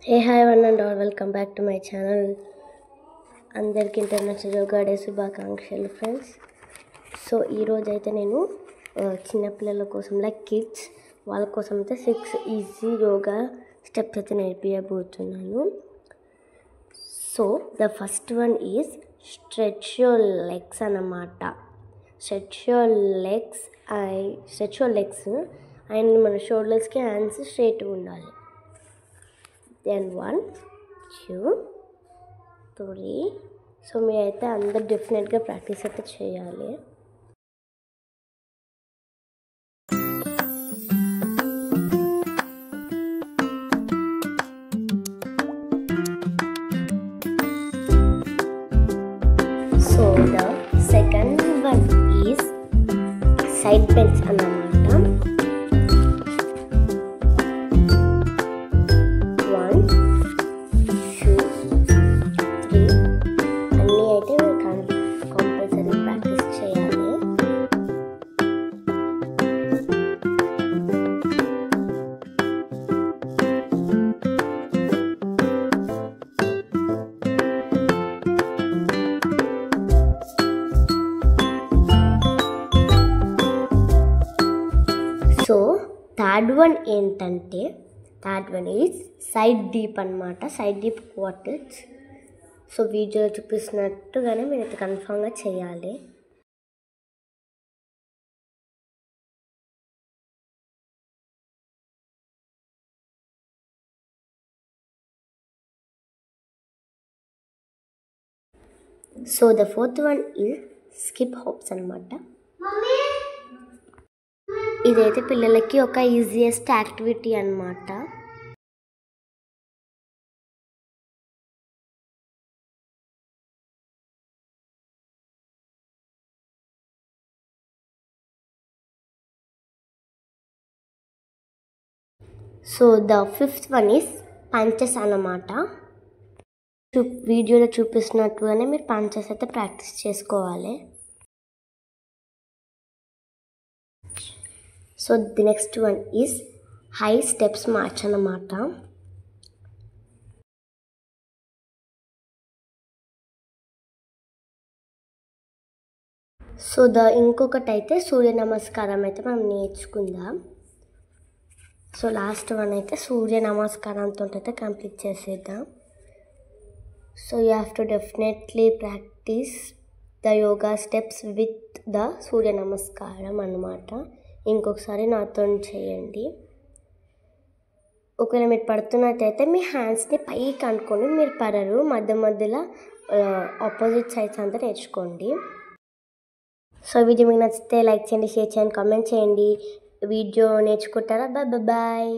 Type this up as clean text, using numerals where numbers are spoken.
Hey, hi one and all, welcome back to my channel. అందరికి international yoga day శుభాకాంక్షలు friends. So ఈరోజు అయితే నేను చిన్నపిల్లల కోసం లైక్ కిడ్స్ వాళ్ళ కోసం అయితే 6 ఈజీ యోగా స్టెప్స్ అయితే నేర్పించబోతున్నాను. So the first one is stretch your legs అన్నమాట. స్ట్రెచ్ యువర్ లెగ్స్ అండ్ మన షోల్డర్స్కి హ్యాండ్స్ స్ట్రైట్గా ఉండాలి. Then 1, 2, 3. సో మీరైతే అందరు డెఫినెట్గా ప్రాక్టీస్ అయితే చేయాలి. So the second one is side bench అన్నమాట. సో థర్డ్ వన్ ఏంటంటే ఈజ్ సైడ్ డీప్ అనమాట. Side deep quarters. సో వీడియోలో చూపిస్తున్నట్టుగానే మీరైతే కన్ఫామ్గా చేయాలి. So the fourth one is skip hops అనమాట. ఇదైతే పిల్లలకి ఒక ఈజియెస్ట్ యాక్టివిటీ అన్నమాట. So the fifth one is punches అన్నమాట. వీడియోలో చూపిస్తున్నట్టుగానే మీరు పంచెస్ అయితే ప్రాక్టీస్ చేసుకోవాలి. So the next one is high steps March అన్నమాట. సో ఇంకొకటి అయితే సూర్య నమస్కారం అయితే మనం నేర్చుకుందాం. సో లాస్ట్ వన్ అయితే సూర్య నమస్కారంతో అయితే కంప్లీట్ చేసేద్దాం. So you have to definitely practice the yoga steps with the Surya Namaskaram అన్నమాట. ఇంకొకసారి నాతో చేయండి. ఒకవేళ మీరు పడుతున్నట్టయితే మీ హ్యాండ్స్ని పైకి అనుకోండి. మీరు పడరు, మధ్యలో ఆపోజిట్ సైడ్స్ అంతా నేర్చుకోండి. సో వీడియో మీకు నచ్చితే లైక్ చేయండి, షేర్ చేయండి, కామెంట్ చేయండి. వీడియో నేర్చుకుంటారా? బాయ్.